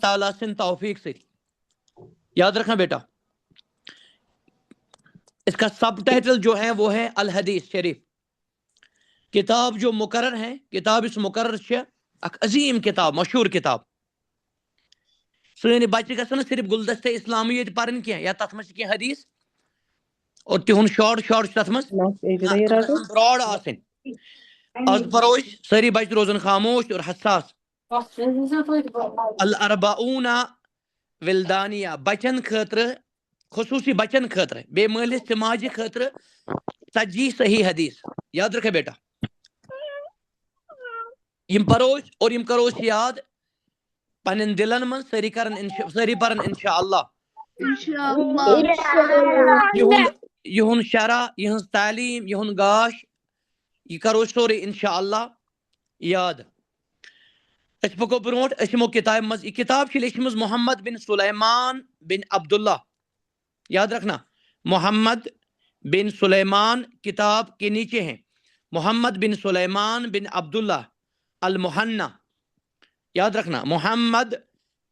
تعالیٰ سن توفیق سے. یاد رکھنا بیٹا, اس کا سب ٹائٹل جو ہے وہ ہے الحدیث شریف. کتاب جو مقرر ہے, کتاب اس مقرر سے اک عظیم کتاب, مشہور کتاب. سٲنۍ بچہِ گژھن نہٕ صرف گُلدستہ اسلامی ییٚتہِ پرٕنۍ کینٛہہ, یا تتھ منٛز چھِ کینٛہہ حدیث اور تِہُنٛد شاٹ چھِ تتھ منٛز براڈ آسٕنۍ. آز پرو أسۍ سٲری بچہِ روزن خاموش اور حساس. الاربعون ولدانیہ, بچن خٲطرٕ, خصوٗصی بچن خٲطرٕ, بیٚیہِ مٲلِس تہٕ ماجہِ خٲطرٕ 40 صحیح حدیث. یاد رکھے بیٹا, یم پرو أسۍ اور یم کرو أسۍ یاد پنٕنٮ۪ن دلن منٛز. سٲری کرن سٲری پرن انشاء اللہ. یِہُنٛد شرح, یِہٕنٛز تعلیٖم, یِہُنٛد گاش, یہِ کرو أسۍ سورُے انشاء اللہ یاد. أسۍ پکو برونٛٹھ, أسۍ یِمو کتابہِ منٛز. یہِ کتاب چھِ لیچھمٕژ محمد بن سلیمان بن عبداللہ. یاد رکھنا, محمد بن سلیمان کتاب کے نیچے ہیں محمد بن سلیمان بن عبداللہ المحنہ. یاد رکھنا, محمد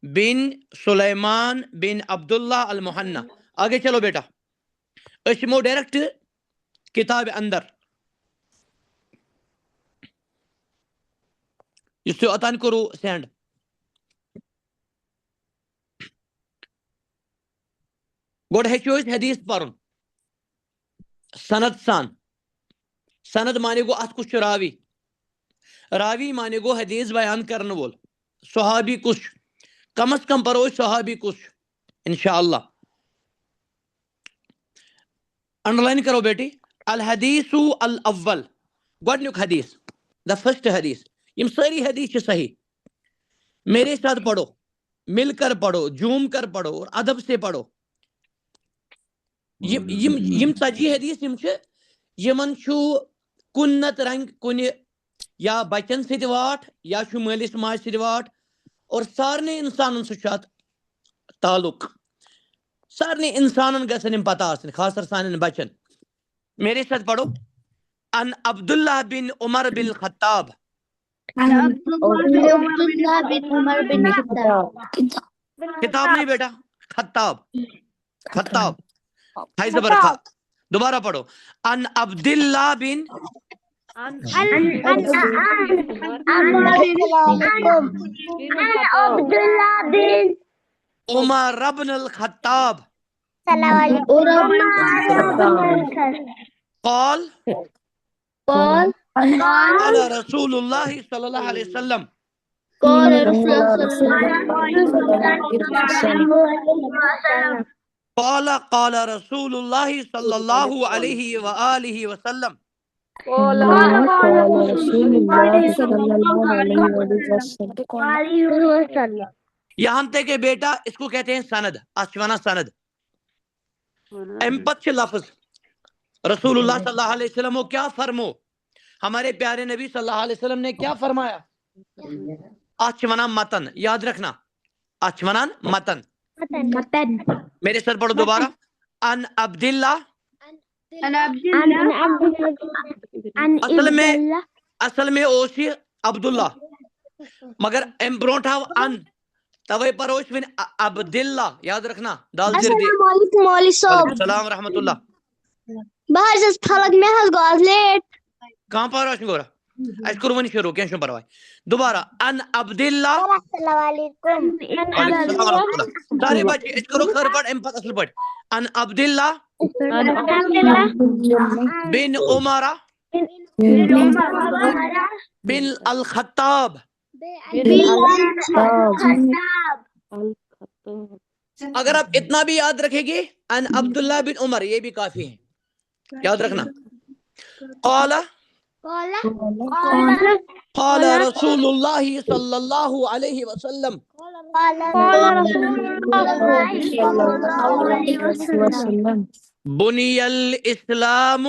بن سلیمان بن عبداللہ المحنہ. آگے چلو بیٹا, أسۍ یِمو ڈائریکٹ کتاب اندر. یُس تُہۍ اوٚتانۍ کوٚروٕ سینڈ. گۄڈٕ ہیٚچھو أسۍ حدیث پرُن سند سان. سند مانے گوٚو اتھ کُس چھُ راوی. راوی مانے گوٚو حدیث بیان کرنہٕ وول. صحابی کُس چھُ, کم از کم پرو أسۍ صحابی کُس چھُ انشاء اللہ. انڈرلائن کرو بیٹی. الحدیث الاول, گۄڈنیُک حدیث, دا فرسٹ حدیث. یم ساری حدیث چھِ صحیح. میرے ساتھ پڑھو, مل کر پڑھو, جھوم کر پڑھو اور ادب سے پڑھو. یم 40 حدیث یم چھِ, یمن چھُ کُنہِ نتہٕ رنگ کُنہِ یا بچن سۭتۍ واٹھ, یا چھُ مٲلِس ماجہِ سۭتۍ واٹھ, اور سارنٕے انسانن سۭتۍ چھُ اتھ تعلق. سارنٕے انسانن گژھن یم پتہ آسٕنۍ, خاص کر سانٮ۪ن بچن. میرے ساتھ پڑھو. ان عبداللہ بن عمر بن الخطاب. کتاب نہیں بیٹا, خطاب. خطاب ہائی زبر خا. دوبارہ پڑھو. ان عبداللہ بن عمر بن الخطاب قال قال رسول اللہ صلی اللہ علیہ وسلم. قال رسول اللہ صلی اللہ علیہ وآلہ وسلم. یہاں تک کہ بیٹا اس کو کہتے ہیں سند. اشوانا سند. امپت لفظ رسول اللہ صلی اللہ علیہ وسلم کو کیا فرمو, ہمارے پیارے نبی صلی اللہ علیہ وسلم نے کیا فرمایا. اچھوانا متن. یاد رکھنا, اچھوانا متن. میرے سر پڑھو دوبارہ. ان عبداللہ. اصل میں اوسی عبداللہ, مگر ام برونٹ آو ان, توے پر اوش ون عبداللہ. یاد رکھنا. دال زر دی. السلام ورحمۃ اللہ. بہت پھلک میں حظ گو لیٹ. کہاں پر روشن گورا اس کو ون شروع کیا پرواہ. دوبارہ. ان عبداللہ. السلام علیکم. سارے بچے اس کو خیر پڑھ ام پتہ اصل پڑھ. ان عبداللہ بن عمر بن الخطاب. اگر آپ اتنا بھی یاد رکھیں گے ان عبداللہ بن عمر, یہ بھی کافی ہے. یاد رکھنا. قال رسول اللہ صلی اللہ علیہ وسلم. بنی الاسلام.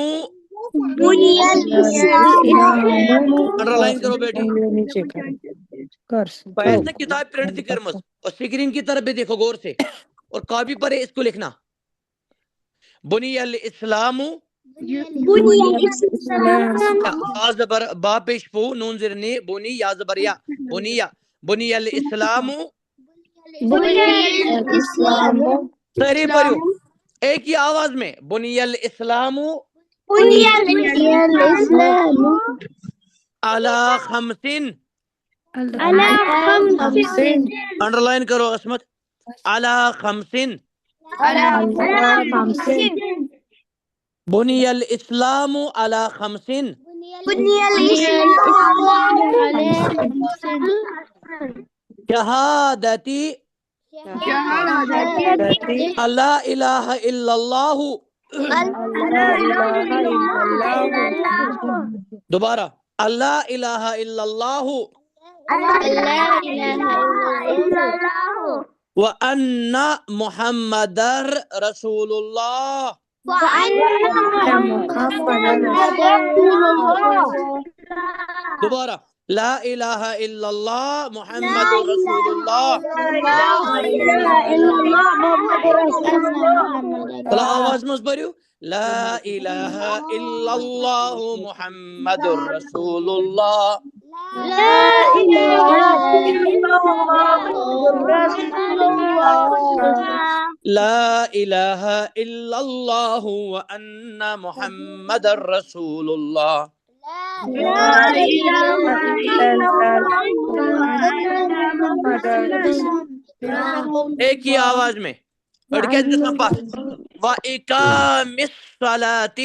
انڈرلائن کرو بیٹی. ایسے کتاب پرنٹ تھی کرمز اور سکرین کی طرف بھی دیکھو غور سے, اور کاپی پر اس کو لکھنا. بنی الاسلام. زبر با پیش پو نون زر نے بنی یا زبر یا بنی. بنی الاسلام ساری پڑھو ایک ہی آواز میں بنی الاسلام علی خمسن انڈرلائن کرو عصمت علی خمسن بنی الاسلام علی خمسن شہادتی لا الہ الا اللہ دوبارہ لا الہ الا اللہ وان محمد رسول اللہ دوبارہ لا الہ الا اللہ محمد رسول اللہ تلا آواز مز بریو لا الہ الا اللہ محمد رسول اللہ لا الہ الا اللہ وان محمد رسول اللہ ایک ہی آواز میں پڑھ کے وَإِقَامِ الصَّلَاةِ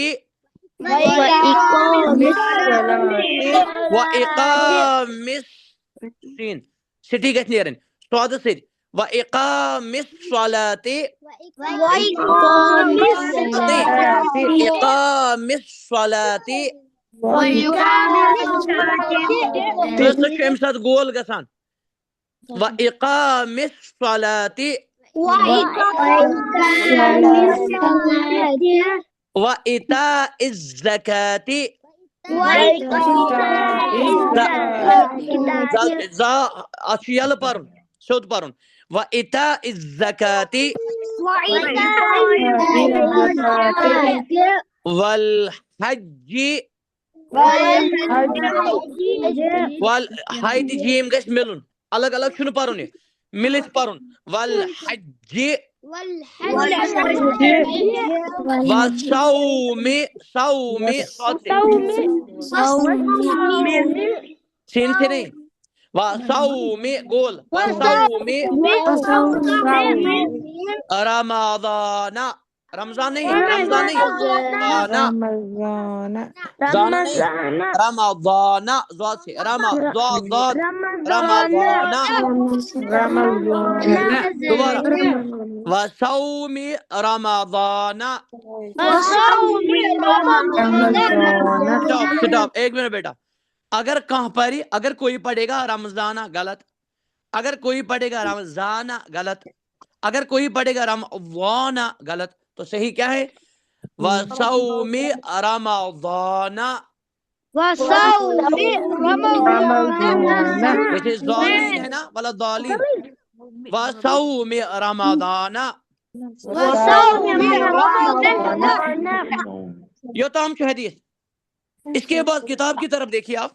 وَإِقَامِ السِّين سٹی گژھِ نیرٕنۍ سودٕ سۭتۍ وَإِقَامِ الصَّلَاةِ إِقَامِ الصَّلَاةِ تہٕ چھُ اَمہِ ساتہٕ گول گژھان وَإِقَامِ الصَّلَاةِ وَإِيتَاءِ الزَّكَاةِ زا اَتھ چھُ یلہٕ پرُن سیوٚد پرُن وَإِيتَاءِ الزَّكَاةِ وَالْحَجِّ ہاے تہِ جیم گژھِ مِلُن الگ الگ چھُنہٕ پرُن یہِ مِلِتھ پرُن وَالْحَجِّ وَالصَّوْمِ سین سے نہیں وَالصَّوْمِ گول وَالصَّوْمِ رمضان رمضان نہیں رمضان نہیں رمضان ضاد سے ضاد رمضان دوبارہ وَصَوْمِ رمضان سٹاپ ایک منٹ بیٹا اگر کہاں پڑھی اگر کوئی پڑھے گا رمضانہ غلط اگر کوئی پڑھے گا رمضانہ غلط اگر کوئی پڑھے گا رمضان غلط تو صحیح کیا ہے وَصَوْمِ رمضان جیسے ضالین ہے نا ولا ضالین وَصَوْمِ رمضان یہ تو ہم چھو حدیث اس کے بعد کتاب کی طرف دیکھیے آپ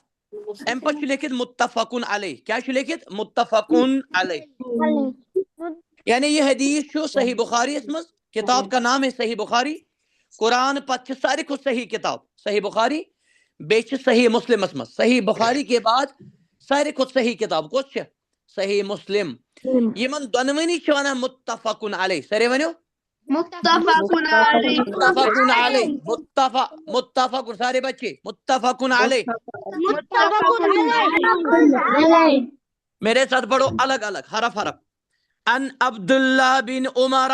ایم پر چھو لکھت متفقن علیہ کیا چھو لکھت متفقن علیہ یعنی یہ حدیث چھو صحیح بخاری اس مز کتاب کا نام ہے صحیح بخاری قرآن پتہ ساری کو صحیح کتاب صحیح بخاری بیچ صحیح مسلم اس مز صحیح بخاری کے بعد ساری کو صحیح کتاب کو صحیح مسلم یمن دونونی چھو ونان متفقن علیہ سارے ونیو متفقن علیہ متفقن سارے بچے متفقن علیہ میرے ساتھ پڑھو الگ الگ حرف حرف ان عبداللہ بن عمر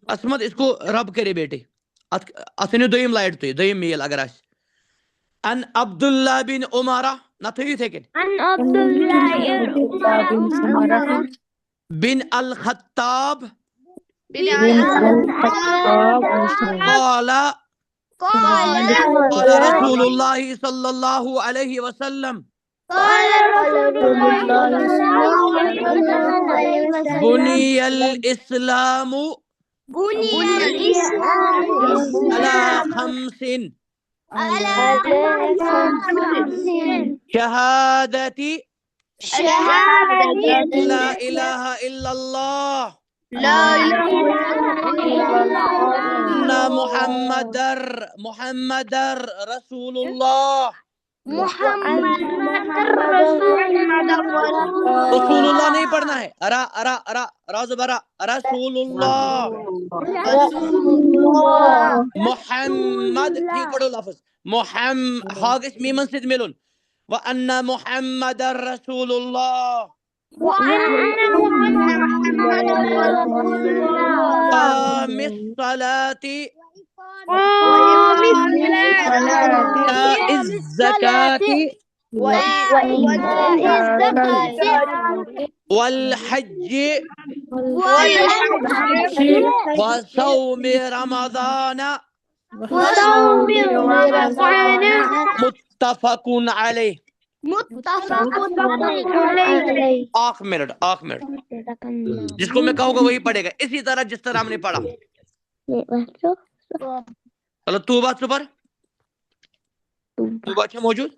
عصمت اس کو رب کرے بیٹے اتنی دویم لائٹ تو دویم میل اگر آس ان عبداللہ بن عمر نہ تھیو تھے کن ان عبداللہ بن الخطاب قال رسول اللہ صلی اللہ علیہ وسلم بني الإسلام على خمس على خمس شهادة شهادة لا إله إلا الله لا إله إلا الله أن محمد رسول الله محمد رسول رسول اللہ نہیں پڑھنا ہے ارا ارا ارا راز برا رسول اللہ محمد ٹھیک پڑھو لفظ حاگش میمن سید ملن وَأَنَّ مُحَمَّدَ رَسُولُ اللَّهِ قام الصلاة وإيتاء الزكاة والحج وصوم رمضان متفق عليه. آخ منٹ جس کو میں کہوں گا وہی پڑھے گا اسی طرح جس طرح ہم نے پڑھا. چلو توبہ صبر توبہ اچھا موجود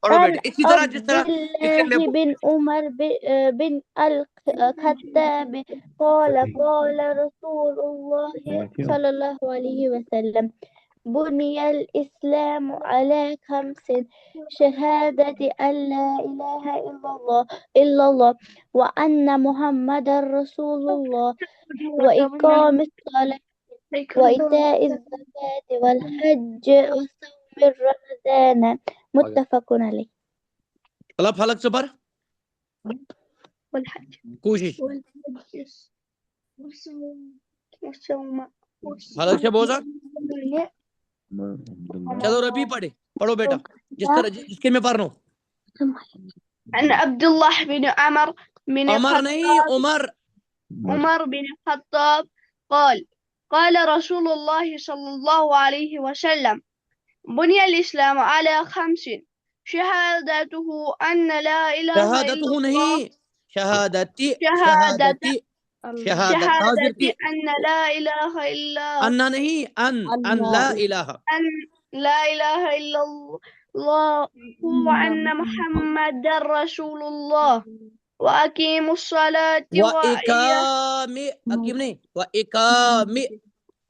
پڑھو بیٹے اسی طرح جس طرح بن عمر بن الخطاب قال رسول الله صلى الله عليه وسلم بني الإسلام على خمس شهادة أن لا إله إلا الله وأن محمد رسول الله وإقام الصلاة وإيتاء الزكاة والحج وصوم رمضان متفق عليه. طلب فلک صبر والحج کوشش والصوم فلک سے بوزا چلو ربی پڑھو بیٹا جس طرح جس کے میں پڑھ رہا ہوں. عن عبد الله بن عمر بن عمر نہیں عمر بن الخطاب قال رسول الله صلى الله عليه وسلم بني الإسلام على خمس شهادته أن لا إله إلا شہادتہ نہیں شہادتی أن لا إله إلا ان نہیں ان لا الہ أن لا إله إلا الله وأن محمد رسول الله وأقيموا الصلاة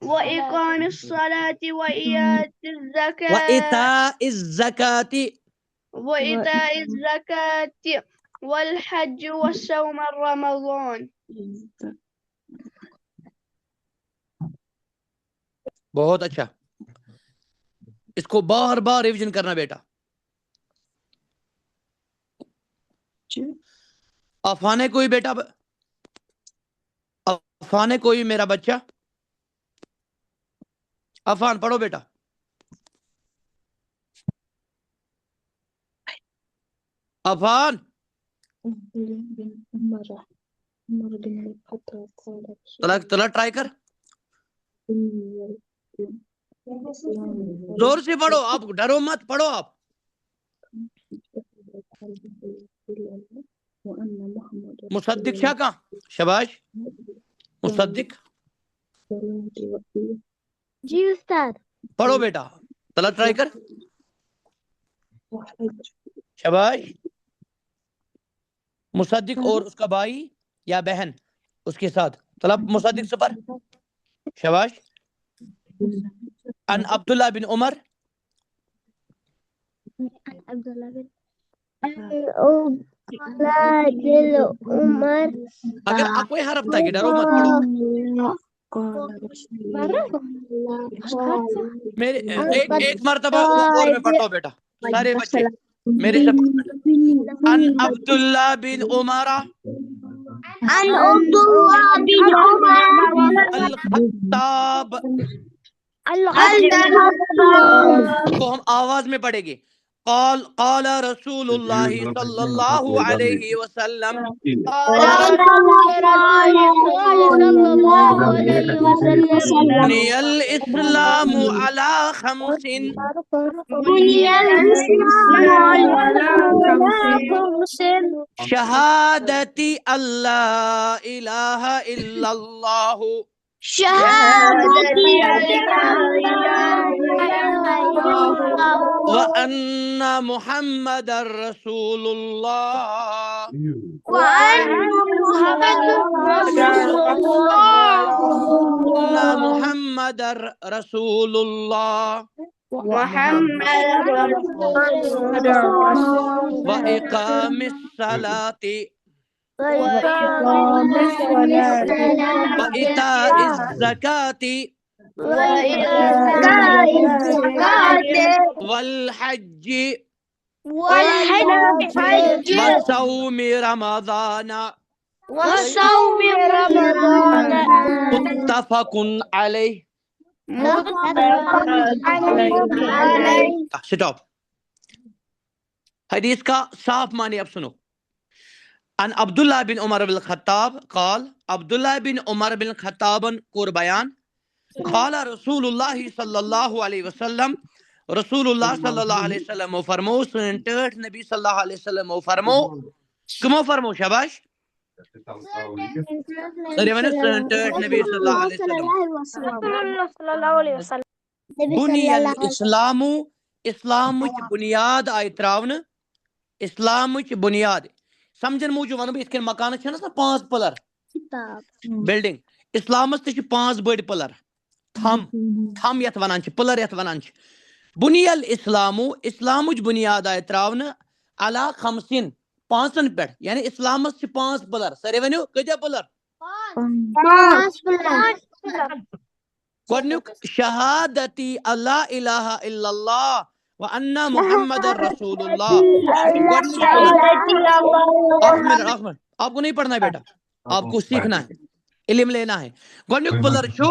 وإقام الصلاة وإيتاء الزكاة والحج والصوم رمضان. بہت اچھا اس کو بار بار ریویژن کرنا بیٹا. افانے کوئی بیٹا افانے کوئی میرا بچہ افان پڑھو بیٹا. افان تلا ٹرائی کر زور سے پڑھو آپ ڈرو مت پڑھو آپ. مصدق شاہ کا شباش مصدق جی استاد پڑھو بیٹا تلا ٹرائی کر شباش. مصدق اور اس کا بھائی یا بہن اس کے ساتھ طلب مصدق سے پر شباش. ان عبداللہ بن عمر اگر آپ کوئی حرف تھا کہ ڈرو مت پڑھو میرے ایک مرتبہ اور میں پڑھتا ہوں بیٹا سارے بچے میرے سب ان عبداللہ بن عمر الخطاب کو ہم آواز میں پڑھیں گے. قال رسول اللہ صلی اللہ علیہ وسلم بنی الاسلام علی خمس شہادت اللہ الہ الا اللہ شهادتي وأن محمد رسول الله وأن محمد رسول الله محمد وإقام الصلاة وإيتاء الزكاة والحج وصوم رمضان وصوم رمضان متفق عليه. Stop. حدیث کا صاف معنی اب سنو. ان عبداللہ بن عمر بن الخطاب قال عبداللہ بن عمر بن الخطاب کو بیان قال رسول اللہ صلی اللہ علیہ وسلم رسول اللہ صلی اللہ علیہ وسلم فرمو سنٹرٹ نبی صلی اللہ علیہ وسلم فرمو کمو فرمو شاباش سنٹرٹ نبی صلی اللہ علیہ وسلم بنی الاسلام اسلام بنیاد آئی تراؤن اسلام بنیاد سمجھن موجود ون بہ مکان پانچ پلر بلڈنگ اسلامس تہ پانچ بڑ پلر تھم یت ونان پلر یت ونان بنی الاسلام اسلامچ بنیاد آئی تراؤن علی خمسین پانچن پہ یعنی اسلامس پانچ پلر سر ونو کتیا پلر گۄڈنیُک شہادتی اللہ الہ الا اللہ وان محمد رسول اللہ آپ کو نہیں پڑھنا ہے بیٹا آپ کو سیکھنا ہے علم لینا ہے گۄڈنیُک پلر چھُ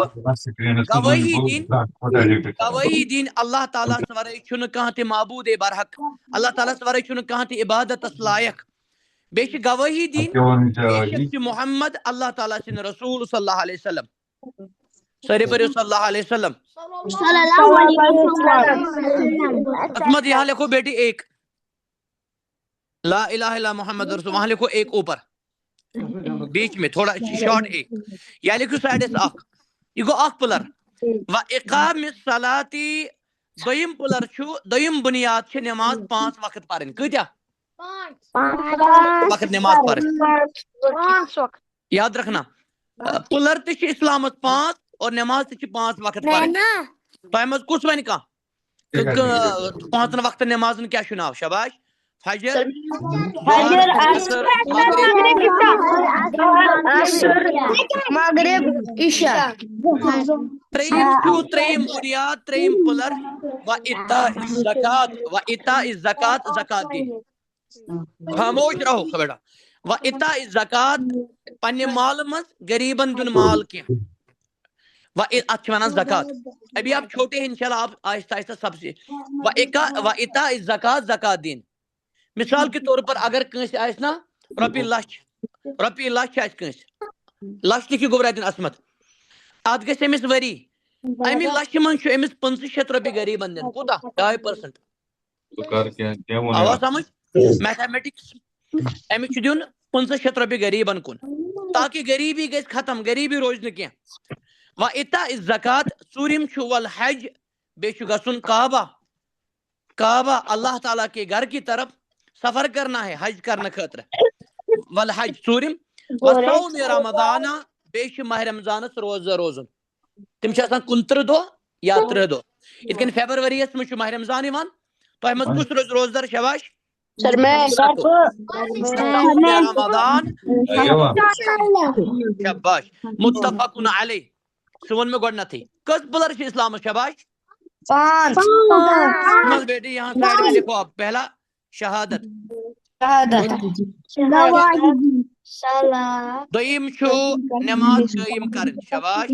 گواہی دین اللہ تعالیٰ ورٲے چھُنہٕ کانٛہہ تہِ معبوٗد برحق اللہ تعالیٰ ورٲے چھُنہٕ کانٛہہ تہِ عبادتس لایق بیٚیہِ چھِ گواہی دین بے شک چھُ محمد اللہ تعالیٰ سٕنٛدۍ رسول صلی اللہ علیہ وسلم سارے پڑھو صلی اللہ علیہ وسلم عصمت یہاں لکھو بیٹی ایک لا الہ الا محمد رسول وہاں لکھو ایک اوپر بیچ میں تھوڑا شارٹ ایک یا لکھو سائڈس اخ یہ گو اخ پلر و اقام الصلاۃ دویم پلر چھو دویم بنیاد چھ نماز پانچ وقت پرن کتیا وقت نماز پرن یاد رکھنا پلر تہ چھ اسلامت پانچ اور نماز تہ چھ پانچ وقت پرن تہ مز کس ون کان پانچن وقت نمازن کیا چھ ناو شاباش فجر مغرب عشاء تریم بنیاد تریم پلر و ایتاء الزکات زکات دی خاموش رہو بیٹا و ایتاء الزکات پنہ مال مز غریبن دن مال کی و ات ونان زکات ابھی آپ چھوٹے ہیں انشاءاللہ آپ آہستہ آہستہ سب سے و ایتاء الزکات زکات دین مثال کے طور پر اگر کنس آس نا رۄپیہِ لچھ آس کنس لچھ لکھو گوبرا دین عصمت ات گژھِ أمِس ؤری امہِ لچھِ منٛز چھُ أمِس 500 رۄپیہِ غریٖبن دِنۍ کوٗتاہ 2% آوا سمجھ میتھامیٹکس أمِس چھُ دیُن 500 رۄپیہِ غریٖبن کُن تاکہِ غریٖبی گژھِ ختم غریٖبی روزِ نہٕ کینٛہہ و ایتاء الزکات ژوٗرِم چھُ والحج بیٚیہِ چھُ گژھُن کعبہ اللہ تعالیٰ کے گھر کی طرف سفر کرنا ہے حج کرنے خاطر والحج ژوٗرِم وصوم رمضان بیٚیہِ چھُ ماہ رمضانس روزٕ روزُن تِم چھِ آسان 29 دۄہ یا 30 دۄہ یِتھ کٔنۍ فیبرؤری یس منٛز چھُ ماہ رمضان یِوان تۄہہِ منٛز کُس روزِ روزدار شاباش رمضان شاباش متفق علیہ سُہ ووٚن مےٚ گۄڈنیتھٕے کٔژ پلر چھِ اسلامس شاباش پانچ بیٹی یہاں سائڈ میں لکھو آپ پہلا شہادت دویم چھو نماز قائم کرن شاباش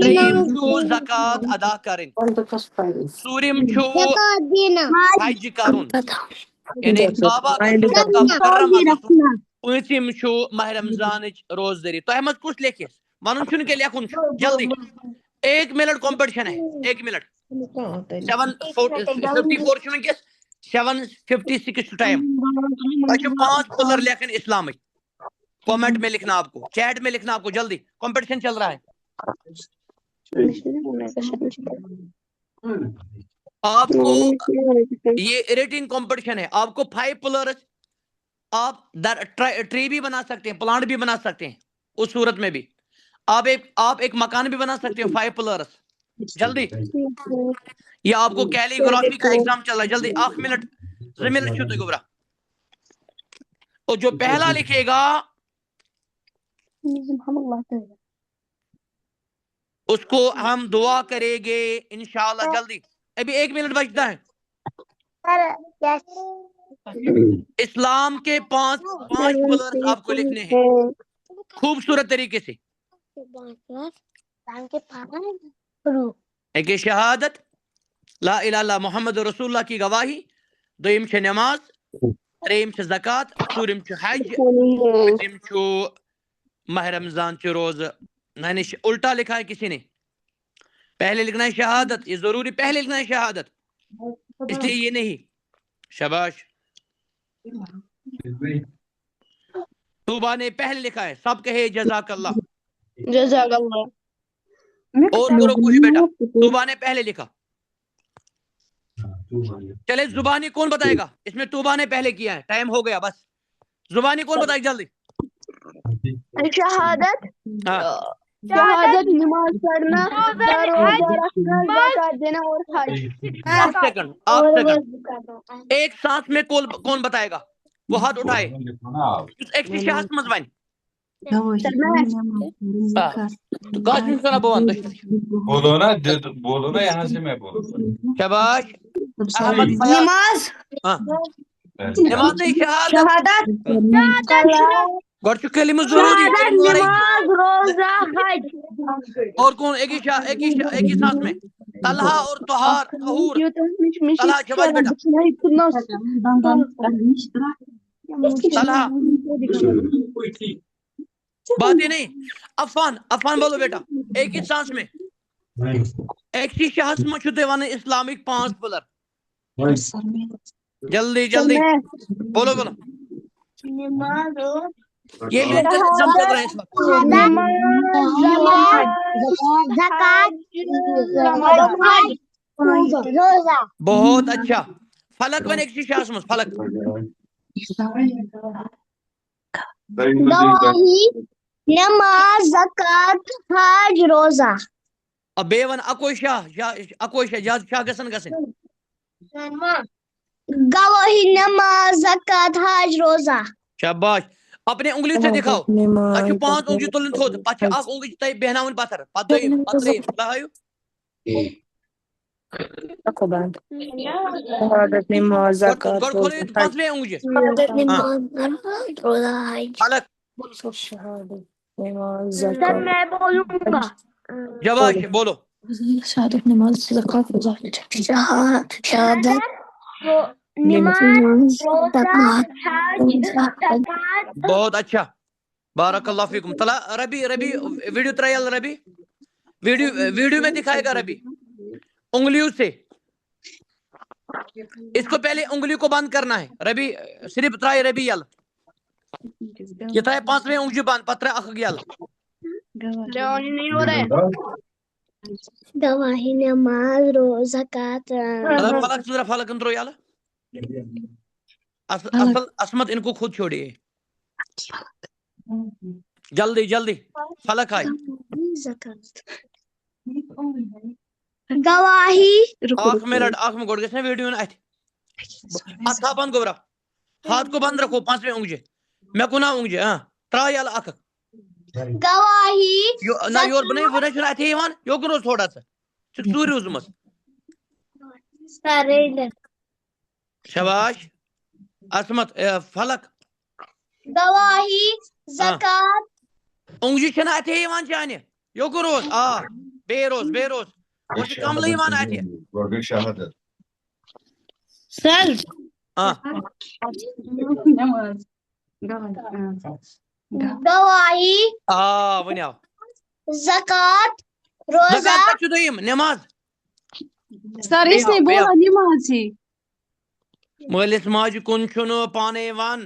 تریم چھو زکات ادا کرن ژوٗرِم چھو حج کرن یعنی کعبہ پٲنٛژِم چھو ماہ رمضانٕچ روزداری تۄہہِ منٛز کُس لیکھِ ونُن چھُنہٕ کینٛہہ لیکھُن چھُ جلدی 1 منٹ کمپٹیشن ہے 1 منٹ 7:54 چھُ ونکیس 7:56 چھُ ٹائم تۄہہِ چھُ 5 پلر لیکھن اسلامٕکۍ کامنٹ میں لکھنا آپ کو, چیٹ میں لکھنا آپ کو, جلدی کمپٹیشن چل رہا ہے. آپ کو یہ ریٹنگ کمپٹیشن ہے. آپ کو 5 پلرز, آپ ٹری بھی بنا سکتے ہیں, پلانٹ بھی بنا سکتے ہیں, اس صورت میں بھی آپ ایک مکان بھی بنا سکتے ہیں. 5 پلرز, جلدی. یہ آپ کو کیلی گرافی کا ایگزام چل رہا ہے, جلدی 8 منٹ زمین چھوٹے گبرا. اور جو پہلا لکھے گا اس کو ہم دعا کریں گے انشاءاللہ. جلدی, ابھی 1 منٹ بچتا ہے. اسلام کے 5 پلرز آپ کو لکھنے ہیں خوبصورت طریقے سے. ایک شہادت لا الہ الا محمد رسول اللہ کی گواہی, دویم چھ نماز, تریم چھ زکات, ژوٗرِم چھُ حج, پوٗنٛژِم چھُ ماہ رمضان چہ روز. میں نے الٹا لکھا ہے کسی نے, پہلے لکھنا ہے شہادت, یہ ضروری پہلے لکھنا ہے شہادت, اس لیے یہ نہیں. شاباش. طوبا نے پہلے لکھا ہے, سب کہے جزاک اللہ. جزاک اللہ. اور کرو کچھ بیٹا, طوبا نے پہلے لکھا. چلے زبانی کون بتائے گا, اس میں طوبا نے پہلے کیا ہے, ٹائم ہو گیا بس. زبانی کون بتائے گا جلدی. شہادت, ہاں, شہادت, نماز پڑھنا, روزہ رکھنا, زکات دینا اور حج. 8 سیکنڈ, 8 سیکنڈ. ایک سانس میں کون بتائے گا, وہ ہاتھ اٹھائے. ایک سی شہس مز ون تو قاسم سنا بوان. بولو نا یہاں سے میں بولوں. شباش. احمد فیاض. نماز, ہاں, نماز نہیں, شہادت. شہادت, گوڑ چھُ کلمہ ضروری. نماز, روزہ, حج. اور کون, ایک ہی سانس میں. طلحہ اور طہور. طلحہ شباش بیٹا. طلحہ باتیں نہیں. عفان بولو بیٹا, ایک ہی سانس میں. ایک سی شہس میں چھو ون اسلامک 5 پلر. جلدی جلدی بولو. یہ میڈیکل ایگزام چل رہا ہے اس وقت. بہت اچھا. فلک ون ایک سی شہس مز, فلک. گواہی, نماز, زکات, حج, روزہ. اب بے ون اکوئی شاہ, جہاز شاہ گسن. گواہی, نماز, زکات, حج, روزہ. شاباش. اپنے انگلی سے دکھاؤ. تک 5 انگلی تلن تھوت, پتہ اک انگلی تہ بہناون پتھر, پتہ دویم, پتہ تریم. لہایو گۄڈٕ کھولو یہِ 5ویں انگجہِ. فلک. سر میں بولوں گا. شاباش بولو. شہادت, نماز, زکات, روزہ, شہادت, نماز, روزہ, حج, زکات. بہت اچھا. بارک اللہ فیکم. طلع ربی ویڈیو ترائل. ربی ویڈیو میں دکھائے گا. ربی انگلیوں سے, اس کو پہلے انگلی کو بند کرنا ہے. ربی صرف ترائے ربی یل, یہ ترائے 5ویں انگجی بند, پتہ ترائے اخ یل. نہیں ہو رہا ہے. گواہی, نماز, روزہ, زکات. فلک ذرا فلک اندرو یل. عصمت ان کو خود چھوڑیے. جلدی جلدی. فلک آئے. گواہی, اخ منٹ گوڑ گژھِ نا ویڈیو اتھ. اتھا بند گوبرا, ہاتھ کو بند رکھو 5ویں انگجہِ. مےٚ کُن آو انگجہِ. ترٛاو یلہٕ اکھ اکھ. گواہی, نہ یور بنٲیِو ونۍ چھُنہٕ اتھے یِوان, یوکُن روز تھوڑا سا, ژٕ چھُکھ ژوٗرِ روٗزمٕژ. شاباش. عصمت. فلک. گواہی, زکات. انگجہِ چھنہٕ اتھے یِوان چانہِ, یوکُن روز. بیٚیہِ روز اور چھِ کملہٕ یِوان اتھِ. شہادت. سر, گواہی, ونہِ آو. زکات, روزہ. زکات کتہِ چھُ دوٚیِم, نٮ۪ماز. سر اس نے بولا نماز ہی. مٲلِس ماجہِ کُن چھُنہٕ پانے یِوان.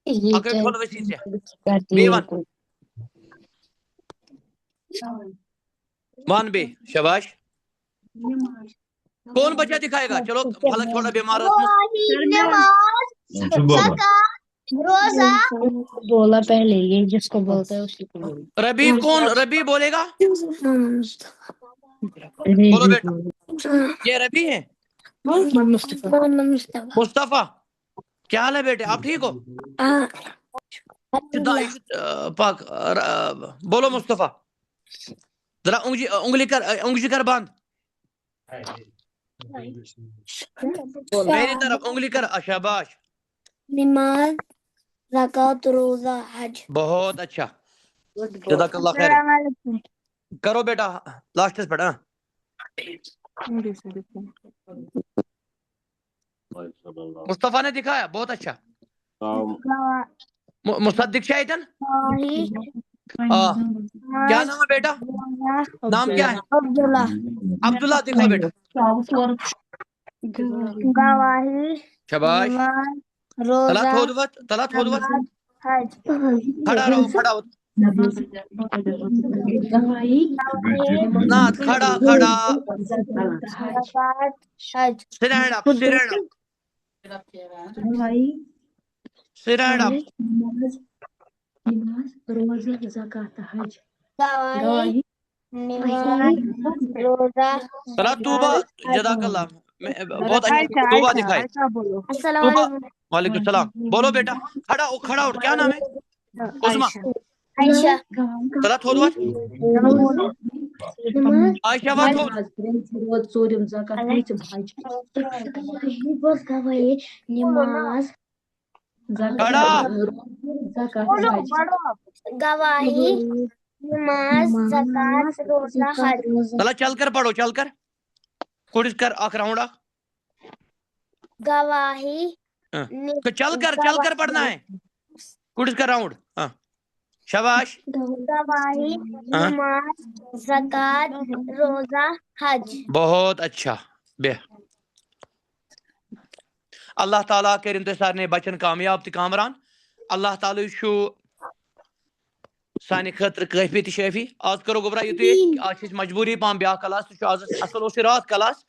اگر کھول وسیع سے B1 1B شاباش کون بچہ دکھائے گا چلو فلک چھوڑا بیمار اسمس گواہی نماز زکات روزہ بولا پہلے یہ جس کو بولتا ہے اسی کو ربی کون ربی بولے گا بولو بیٹا یہ ربی ہے محمد مصطفیٰ مصطفیٰ کیا حال ہے بیٹے آپ ٹھیک ہو پاک بولو مصطفیٰ ذرا انگلی کر بند میری طرف انگلی کر شاباش نماز زکات روزہ حج بہت اچھا جزاک اللہ خیر کرو بیٹا لاسٹ پڑھ مصطفیٰ نے دکھایا بہت اچھا مصدق شاہدن کیا نام ہے بیٹا نام کیا ہے عبداللہ عبداللہ دکھاؤ بیٹا گواہی شاباش نماز طلعت روزہ ہودوت حج کھڑا رہو نات کھڑا زکات حج سٹینڈ اپ روزہ زکات حج گواہی نماز روزہ طلعت توبہ جزاک اللہ بہت اچھا توبہ دکھائے السلام توبہ علیکم وعلیکم السلام بولو بیٹا کھڑا اٹھ کیا نام ہے عثمہ عائشہ طلعت ہودوت عائشہ وات ہو گواہی نماز کھڑا گواہی نماز زکات روزہ حج طلعت چل کر پڑھو چل کر کڑس کر اخ راؤنڈ اخ گواہی چل کر پڑھنا ہے کڑس کر راؤنڈ شاباش گواہی نماز زکات روزہ حج بہت اچھا بے اللہ تعالیٰ کرن تو سارے بچن کامیاب تو کامران اللہ تعالیٰ شو سانہ خاطر کافی تو شافی آج کرو گبرا یہ آج مجبوری پام بیاکھ کلاس تو آج اصل اس رات کلاس